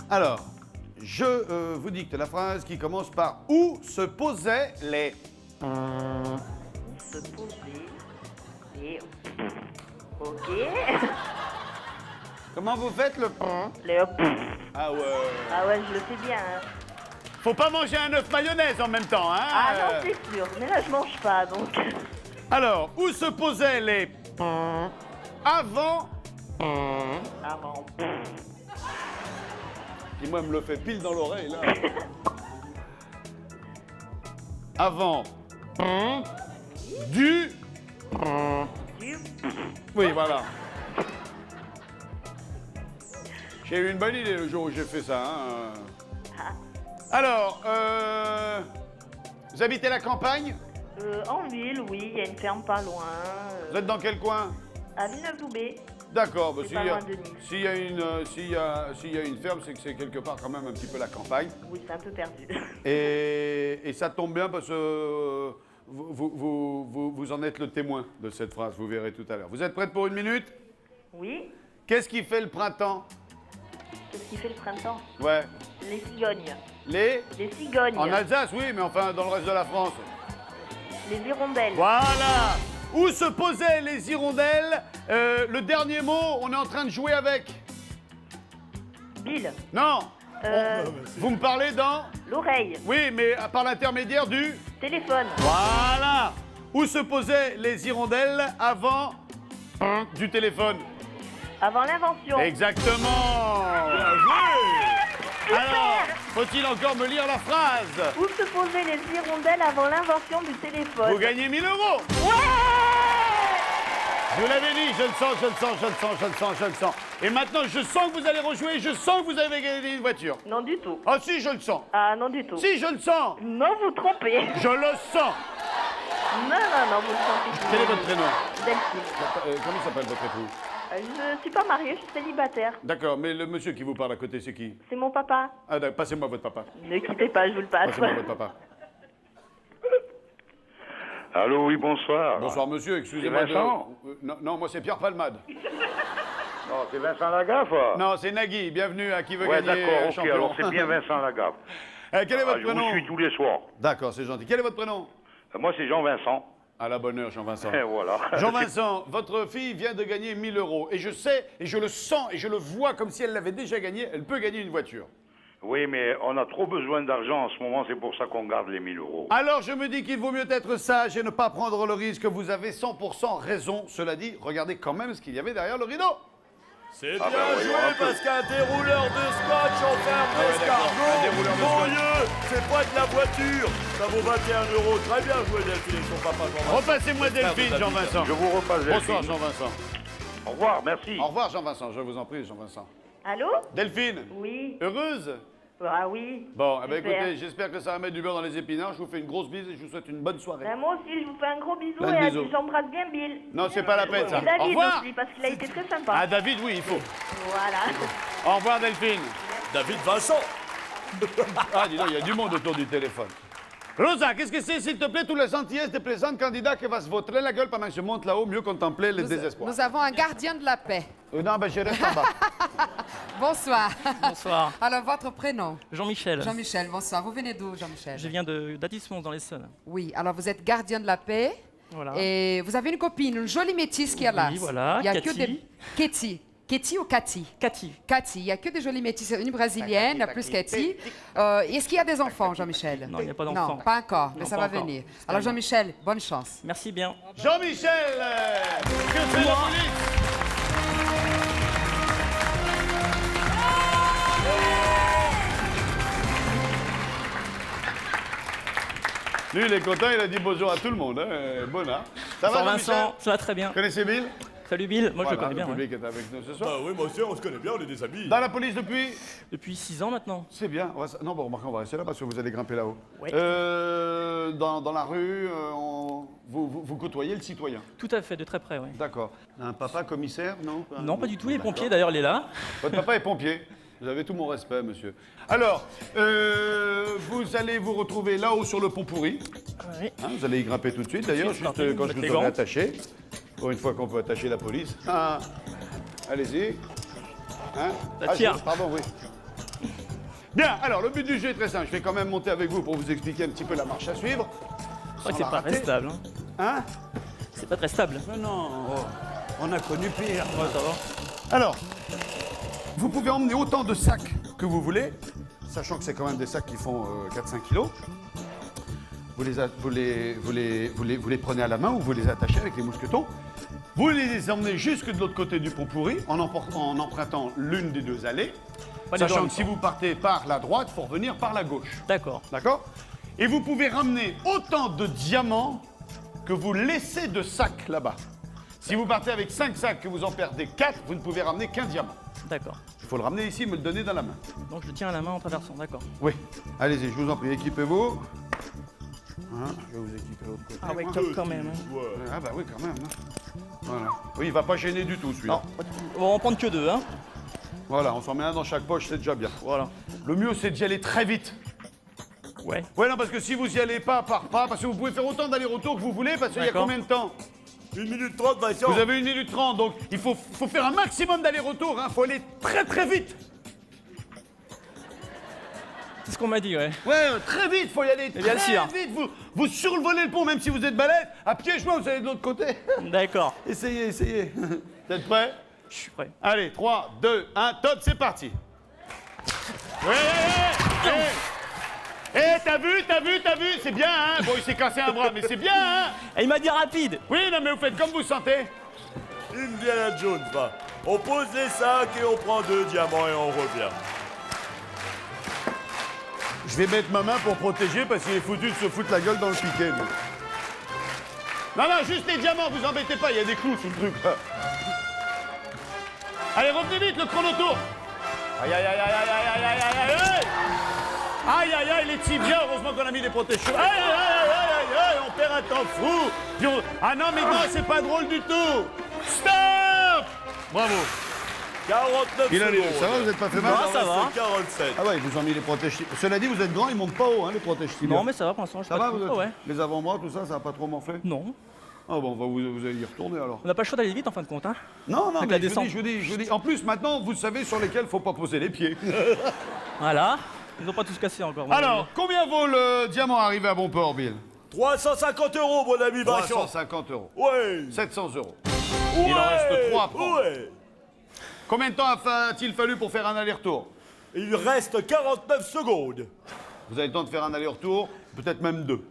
Alors, je vous dicte la phrase qui commence par « Où se posaient les... » Se poser. Et... Ok. Comment vous faites le... Les... Ah ouais. Ah ouais, je le sais bien. Hein. Faut pas manger un œuf mayonnaise en même temps, hein? Ah non, c'est sûr. Mais là, je mange pas, donc... Alors, où se posaient les... Avant... Avant. Qui moi me le fait pile dans l'oreille, là. Avant... Du... Oui, voilà. J'ai eu une bonne idée le jour où j'ai fait ça. Hein. Alors, vous habitez la campagne? En ville, oui, il y a une ferme pas loin. Vous êtes dans quel coin? À Villeneuve-Loubet. D'accord, bah, C'est pas loin de Nice. s'il y a une ferme, c'est que c'est quelque part quand même un petit peu la campagne. Oui, c'est un peu perdu. Et ça tombe bien parce que vous en êtes le témoin de cette phrase, vous verrez tout à l'heure. Vous êtes prête pour 1 minute? Oui. Qu'est-ce qui fait le printemps? Qu'est-ce qui fait le printemps? Ouais. Les cigognes. Les cigognes. En Alsace, oui, mais enfin dans le reste de la France. Les hirondelles. Voilà. Où se posaient les hirondelles? Le dernier mot, on est en train de jouer avec. Bill. Non. Vous me parlez dans? L'oreille. Oui, mais par l'intermédiaire du? Téléphone. Voilà. Où se posaient les hirondelles avant du téléphone? Avant l'invention. Exactement. Bien joué. Alors, faut-il encore me lire la phrase? Où se posaient les hirondelles avant l'invention du téléphone? Vous gagnez 1000 €. Ouais. Je vous l'avais dit, je le sens. Et maintenant, je sens que vous allez rejouer, je sens que vous avez gagné une voiture. Non du tout. Ah si, je le sens. Ah non du tout. Si, je le sens. Non, vous trompez. Je le sens. Non, vous le sentez. Quel est votre prénom? Delphine. Comment s'appelle votre époux? Je suis pas mariée, je suis célibataire. D'accord, mais le monsieur qui vous parle à côté, c'est qui? C'est mon papa. Ah d'accord, passez-moi votre papa. Ne quittez pas, je vous le passe. Passez-moi votre papa. Allô, oui, bonsoir. Bonsoir monsieur, excusez-moi. C'est Vincent Non, moi c'est Pierre Palmade. Non, c'est Vincent Lagaffe. Non, c'est Nagui, bienvenue à Qui veut Ouais, gagner d'accord, ok, champion. alors c'est bien Vincent Lagaffe. Quel est votre Je prénom? vous suis tous les soirs. D'accord, c'est gentil. Quel est votre prénom? Moi, c'est Jean-Vincent. À la bonne heure, Jean-Vincent. Et voilà. Jean-Vincent, votre fille vient de gagner 1000 €. Et je sais, et je le sens, et je le vois comme si elle l'avait déjà gagné, elle peut gagner une voiture. Oui, mais on a trop besoin d'argent en ce moment, c'est pour ça qu'on garde les 1000 €. Alors je me dis qu'il vaut mieux être sage et ne pas prendre le risque. Vous avez 100% raison. Cela dit, regardez quand même ce qu'il y avait derrière le rideau. C'est Ah bien bah oui, joué un peu. parce qu'un dérouleur de scotch en ferme Ah ouais, d'accord, un dérouleur d'escargot, de mon Dieu, c'est pas de la voiture. Ça vaut 21 €. Très bien joué Delphine et son papa Jean-Vincent. Repassez-moi Delphine, Jean-Vincent. Je vous repasse Bonsoir, Delphine. Jean-Vincent. Au revoir, merci. Au revoir, Jean-Vincent. Je vous en prie, Jean-Vincent. Allô? Delphine, Oui. heureuse? Ah oui. Bon, eh ben, Super. écoutez, j'espère que ça va mettre du beurre dans les épinards. Je vous fais une grosse bise et je vous souhaite une bonne soirée. Ben, moi aussi, je vous fais un gros bisou Plein de et bisous. j'embrasse bien Bill. Non, c'est pas la peine, ça. Et David Au revoir. aussi, parce qu'il a été très sympa. Ah, David, oui, il faut. Voilà. Au revoir, Delphine. David Vincent. Ah, dis donc, il y a du monde autour du téléphone. Rosa, qu'est-ce que c'est, s'il te plaît, tous les gentillesses des présents candidats qui va se vautrer la gueule pendant que je monte là-haut, mieux contempler le désespoir. Nous avons un gardien de la paix. Non, ben je reste en bas. Bonsoir. Bonsoir. Alors, votre prénom? Jean-Michel. Jean-Michel, bonsoir. Vous venez d'où, Jean-Michel? Je viens d'Addismont, dans l'Essonne. Oui, alors vous êtes gardien de la paix. Voilà. Et vous avez une copine, une jolie métisse qui est là. Oui, voilà, Il y a Cathy. que des... Katie. Katie ou Cathy? Cathy. Cathy. Il n'y a que des jolies métisses. Une brésilienne, plus Cathy. Est-ce qu'il y a des enfants, Jean-Michel? Non, il n'y a pas d'enfants. Non, pas encore, mais Non, ça pas va encore. venir. Alors, Jean-Michel, bonne chance. Merci bien. Jean-Michel, que fait la police? Lui, il est content, il a dit bonjour à tout le monde. Hein. Bon, hein. Ça va, Bonsoir, Jean-Michel? Vincent, ça va très bien. Vous connaissez Bill? Salut Bill, moi je le Voilà, connais bien. le Ouais. public est avec nous ce soir. Bah oui, moi aussi, on se connaît bien, on est des amis. Dans la police depuis? Depuis 6 ans maintenant. C'est bien. Non, bon, remarquez, on va rester là parce que vous allez grimper là-haut. Ouais. Dans la rue, vous côtoyez le citoyen. Tout à fait, de très près, oui. D'accord. Un papa commissaire, non? Non, pas du tout, les pompiers d'ailleurs, il est là. Votre papa est pompier. Vous avez tout mon respect, monsieur. Alors, vous allez vous retrouver là-haut sur le pont pourri. Oui. Hein, vous allez y grimper tout de suite, d'ailleurs, suite, juste parti, quand je avec vous les aurai gants. attaché. Pour une fois qu'on peut attacher la police. Ah, allez-y. Hein? Tire. Pardon, oui. Bien, alors le but du jeu est très simple. Je vais quand même monter avec vous pour vous expliquer un petit peu la marche à suivre. C'est vrai que c'est Sans pas la très rater. stable. Hein. Hein? C'est pas très stable. Mais non, on a connu pire. Ouais, ça va. Alors, vous pouvez emmener autant de sacs que vous voulez, sachant que c'est quand même des sacs qui font 4-5 kilos. Vous les prenez à la main ou vous les attachez avec les mousquetons. Vous les emmenez jusque de l'autre côté du pont pourri en empruntant l'une des deux allées. Pas les deux en Sachant même que si temps. vous partez par la droite, il faut revenir par la gauche. D'accord. D'accord? Et vous pouvez ramener autant de diamants que vous laissez de sacs là-bas. Si vous partez avec 5 sacs que vous en perdez 4, vous ne pouvez ramener qu'un diamant. D'accord. Il faut le ramener ici et me le donner dans la main. Donc je le tiens à la main en traversant, d'accord. Oui. Allez-y, je vous en prie, équipez-vous. Hein, je vais vous équiper de l'autre côté. Ah ouais, moi. top quand même. Hein. Ouais. Ah bah oui, quand même. Hein. Voilà. Oui, il va pas gêner du tout celui-là. Non, pas du tout. On va en prendre que 2, hein. Voilà, on s'en met un dans chaque poche, c'est déjà bien. Voilà. Le mieux, c'est d'y aller très vite. Ouais. Ouais, non, parce que si vous y allez pas par pas, parce que vous pouvez faire autant d'allers-retours que vous voulez, parce qu'il y a D'accord. combien de temps? 1 minute 30, Vincent. Vous avez 1 minute 30, donc il faut faire un maximum d'allers-retours, hein. Faut aller très très vite. C'est ce qu'on m'a dit, ouais. Ouais, très vite, faut y aller bien très sûr. vite. Vous survolez le pont, même si vous êtes balèze. À pied joint, vous allez de l'autre côté. D'accord. Essayez, essayez. Vous êtes prêts? Je suis prêt. Allez, 3, 2, 1, top, c'est parti. T'as vu, c'est bien, hein? Bon, il s'est cassé un bras, mais c'est bien, hein? Et il m'a dit rapide. Oui, non, mais vous faites comme vous sentez. Indiana Jones, va. On pose les sacs et on prend 2 diamants et on revient. Je vais mettre ma main pour protéger parce qu'il est foutu de se foutre la gueule dans le piquet, lui. Non, juste les diamants, vous embêtez pas, il y a des clous sous le truc, là. Allez, revenez vite, le chrono tour. Aïe, aïe, aïe, aïe, aïe, aïe, aïe, aïe, aïe. Aïe, aïe, aïe, les tibias, heureusement qu'on a mis des protège-cheveux. Aïe, aïe, aïe, aïe, aïe, aïe, on perd un temps fou. Ah non, mais non, c'est pas drôle du tout. Stop. Bravo. 49 Il a les secondes. ça va, vous êtes pas fait mal? Non, ça va. 47. Ah ouais, ils vous ont mis les protèges. Cela dit, vous êtes grand, ils montent pas haut, hein, les protèges tibias. Non, mais ça va pour l'instant. Je Ça suis pas va, trop- vous êtes... Oh, ouais. Les avant-bras, tout ça, ça va pas trop morfler? Non. Ah bon, vous allez y retourner alors. On n'a pas le choix d'aller vite en fin de compte, hein. Non, Avec mais la descente. je vous dis. En plus, maintenant, vous savez sur lesquels faut pas poser les pieds. Voilà. Ils ont pas tous cassé encore. Alors, combien vaut le diamant arrivé à bon port, Bill? 350 €, mon ami Vincent. 350 €. Ouais. 700 €. Ouais. Il en reste 3 à prendre. Ouais. Combien de temps a-t-il fallu pour faire un aller-retour? Il reste 49 secondes. Vous avez le temps de faire un aller-retour, peut-être même 2.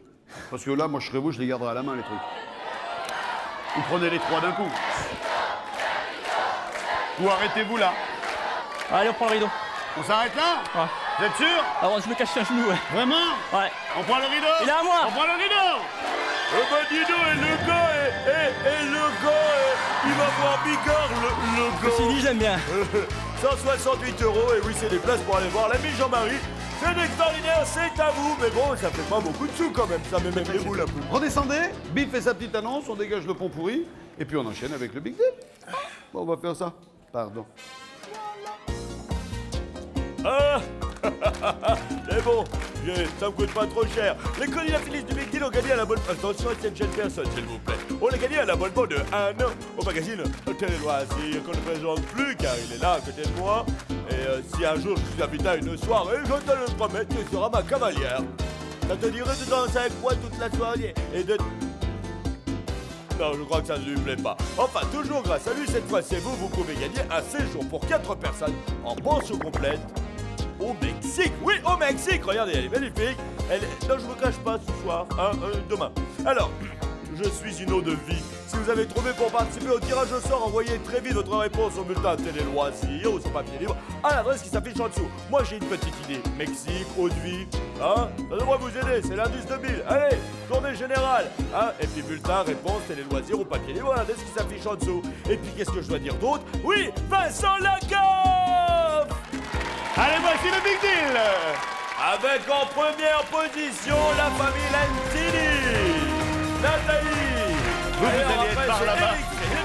Parce que là, moi, je serais vous, je les garderai à la main, les trucs. Vous prenez les 3 d'un coup. Ou arrêtez-vous là. Allez, on prend le rideau. On s'arrête là? Ouais. Vous êtes sûr? Avant, je me cache un genou, ouais. Vraiment? Ouais. On prend le rideau? Il est à moi. On prend le rideau? Ben dis donc, et le gars, il va voir Bigard, le gars. Ceci dit, j'aime bien. 168 €, et oui, c'est des places pour aller voir l'ami Jean-Marie. C'est extraordinaire, c'est à vous, mais bon, ça fait pas beaucoup de sous quand même, ça met même les boules à bout. Redescendez, Bill fait sa petite annonce, on dégage le pont pourri, et puis on enchaîne avec le Big Deal. Bon, on va faire ça. Pardon. Ah c'est bon, ça me coûte pas trop cher. Les candidats Phyllis du Big Deal ont gagné à l'abonnement. Attention, cette jeune personne, s'il vous plaît. On a gagné à l'abonnement de 1 an au magazine Hôtel et Loisirs, qu'on ne présente plus car il est là à côté de moi. Et si un jour je suis invité à une soirée, je te le promets, tu seras ma cavalière. Ça te dirait de danser avec moi toute la soirée et de. Non, je crois que ça ne lui plaît pas. Enfin, toujours grâce à lui, cette fois c'est vous, vous pouvez gagner un séjour pour 4 personnes en pension complète au Mexique. Oui, au Mexique. Regardez, elle est magnifique. Non, je me cache pas ce soir, hein, demain. Alors, Je suis une eau de vie. Si vous avez trouvé pour participer au tirage au sort, envoyez très vite votre réponse au bulletin Télé Loisirs ou sur papier libre à l'adresse qui s'affiche en dessous. Moi j'ai une petite idée. Mexique, eau de vie, hein? Ça devrait vous aider, c'est l'indice 2000. Allez, journée générale, hein? Et puis bulletin, réponse, Télé Loisirs ou papier libre à l'adresse qui s'affiche en dessous. Et puis qu'est-ce que je dois dire d'autre? Oui, Vincent Lagaffe! Allez, voici le Big Deal. Avec en première position la famille Lentini. Nathalie. Vous Alors allez être après, par c'est là-bas.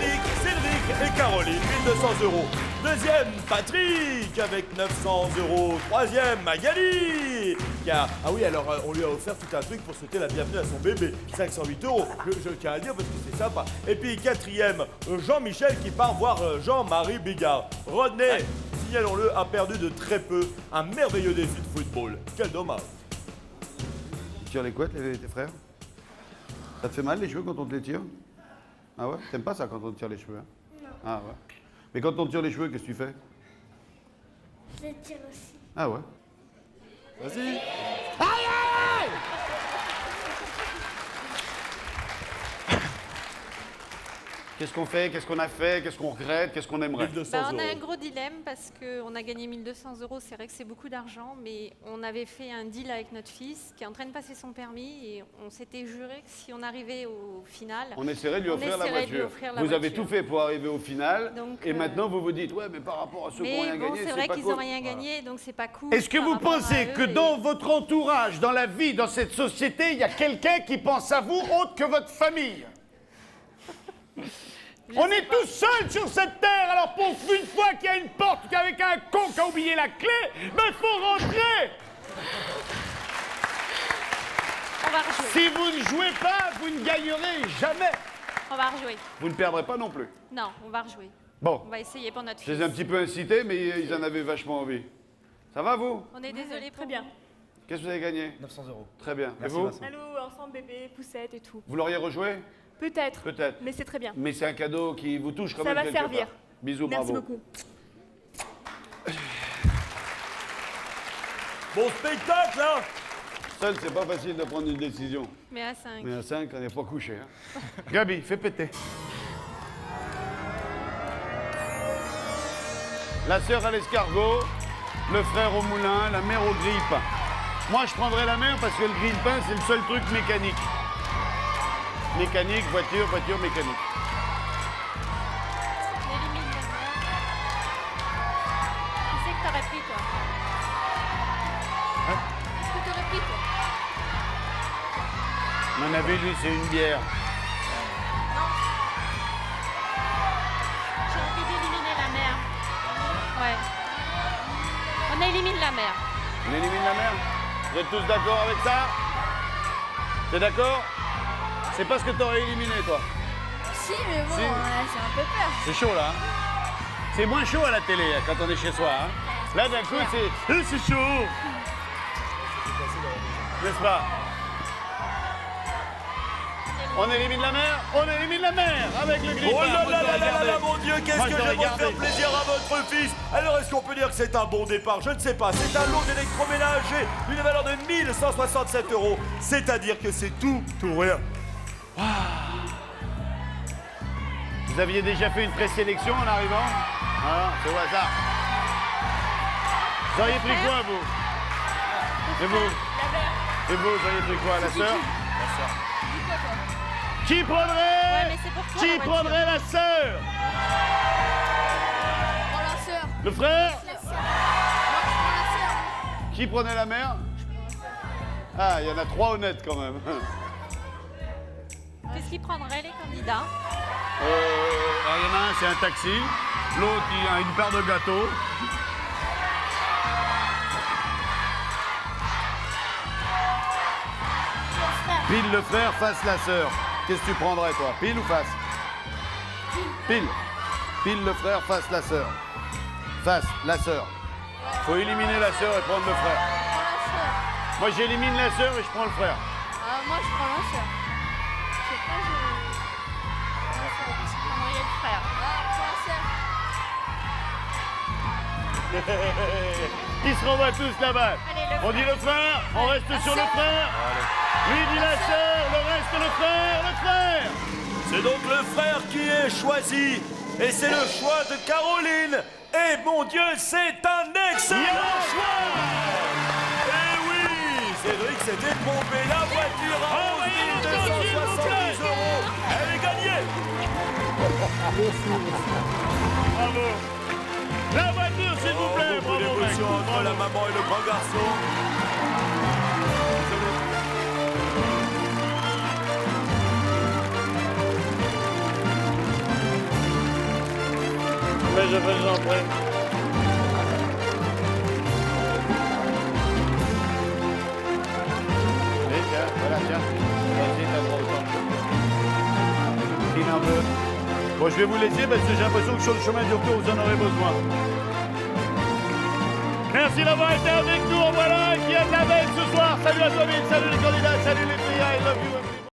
Eric, Cédric et Caroline, 1200 euros. Deuxième, Patrick, avec 900 euros. Troisième, Magali. Ah oui, alors on lui a offert tout un truc pour souhaiter la bienvenue à son bébé. 508 euros. Je tiens à le dire parce que c'est sympa. Et puis quatrième, Jean-Michel qui part voir Jean-Marie Bigard. Rodney, signalons-le, a perdu de très peu un merveilleux défi de football. Quel dommage. Tu tires les couettes, tes frères? Ça te fait mal les cheveux quand on te les tire? Ah ouais? T'aimes pas ça quand on te tire les cheveux? Hein? Non. Ah ouais. Mais quand on te tire les cheveux, qu'est-ce que tu fais? Je les tire aussi. Ah ouais. Vas-y. Qu'est-ce qu'on fait? Qu'est-ce qu'on a fait? Qu'est-ce qu'on regrette? Qu'est-ce qu'on aimerait? 1200 On a euros. un gros dilemme parce qu'on a gagné 1200 euros. C'est vrai que c'est beaucoup d'argent, mais on avait fait un deal avec notre fils qui est en train de passer son permis et on s'était juré que si on arrivait au final, On essaierait de lui offrir la essaierait de lui voiture. offrir la Vous avez voiture. tout fait pour arriver au final. Donc, et maintenant, vous vous dites, ouais, mais par rapport à ceux qui n'ont Mais rien bon, gagné, c'est vrai pas qu'ils cool. n'ont rien gagné, donc c'est pas cool. Est-ce que par vous rapport à pensez eux que et- dans votre entourage, dans la vie, dans cette société, il y a quelqu'un qui pense à vous autre que votre famille? On est tous seuls sur cette terre, alors pour une fois qu'il y a une porte qu'avec un con qui a oublié la clé, ben faut rentrer. On va rejouer. Si vous ne jouez pas, vous ne gagnerez jamais. On va rejouer. Vous ne perdrez pas non plus. Non, on va rejouer. Bon, On va essayer pour notre je fils. les ai un petit peu incités, mais ils en avaient vachement envie. Ça va vous? On est désolé pour Très bien. Qu'est-ce que vous avez gagné? 900 euros. Très bien. Merci, et vous? Vincent. Allô, ensemble bébé, poussette et tout. Vous l'auriez rejoué? Peut-être. Peut-être. Mais c'est très bien. Mais c'est un cadeau qui vous touche quand Ça même va quelque servir. part. Bisous, Merci bravo. beaucoup. Bon spectacle, hein? Seul, c'est pas facile de prendre une décision. Mais à 5. Mais à 5, on n'est pas couché. Hein. Gabi, fais péter. La sœur à l'escargot, le frère au moulin, la mère au grille-pain. Moi, je prendrais la mère parce que le grille-pain, c'est le seul truc mécanique. Mécanique, voiture, voiture mécanique. On élimine la mère. Qui c'est que t'aurais pris, toi? Hein? Qu'est-ce que t'aurais pris, toi? À mon avis, lui, c'est une bière. J'ai envie d'éliminer la mère. Ouais. On élimine la mère. On élimine la mère? Vous êtes tous d'accord avec ça? T'es d'accord? C'est pas ce que t'aurais éliminé, toi. Si, mais bon, Si. j'ai un peu peur. C'est chaud, là. Hein. C'est moins chaud à la télé, hein, quand on est chez soi. Hein. Là, d'un coup, c'est chaud. N'est-ce pas? On élimine la mer? On élimine la mer avec le grille-pain. Oh là Moi, là je là l'aurais là gardé. là, mon Dieu, qu'est-ce Moi, que je l'aurais j'aimerais gardé. faire plaisir à votre fils. Alors, est-ce qu'on peut dire que c'est un bon départ? Je ne sais pas. C'est un lot d'électroménager d'une valeur de 1167 euros. C'est-à-dire que c'est tout ou rien. Vous aviez déjà fait une présélection en arrivant? Ah, c'est au hasard. Vous auriez pris quoi, vous? Et vous? Et vous auriez pris quoi? La sœur? Qui prendrait? Ouais, mais c'est pour toi, Qui la voiture. prendrait la sœur? Le frère? Qui prenait la mère? Ah, il y en a 3 honnêtes quand même. Qu'est-ce qu'ils prendraient, les candidats? Alors, il y en a un, c'est un taxi. L'autre, il a une paire de gâteaux. Pile le frère, face la sœur. Qu'est-ce que tu prendrais, toi? Pile ou face? Pile. Pile le frère, face la sœur. Face la sœur. Faut éliminer la sœur et prendre le frère. Moi, j'élimine la sœur et je prends le frère. Moi, je prends la sœur. Je sais pas, je prendrais le frère. Hé, hé, hé, hé. qui se renvoient tous la balle. On dit le frère, on reste sur le frère. Lui dit la sœur, le reste le frère, le frère. C'est donc le frère qui est choisi. Et c'est le choix de Caroline. Et mon Dieu, c'est un excellent choix. Eh oui, Cédric s'était pompé la voiture à 11 270 €. Elle est gagnée. Bravo. La voiture, s'il vous plaît. Beaucoup d'émotion entre la maman et le grand garçon. Mais je vous en prie. Allez, tiens, voilà, tiens. Vas-y, t'as droit autant. Qui en veut. Bon, je vais vous laisser parce que j'ai l'impression que sur le chemin du retour, vous en aurez besoin. Merci d'avoir été avec nous. Voilà qui a de la veille ce soir. Salut à toi, Bill. Salut les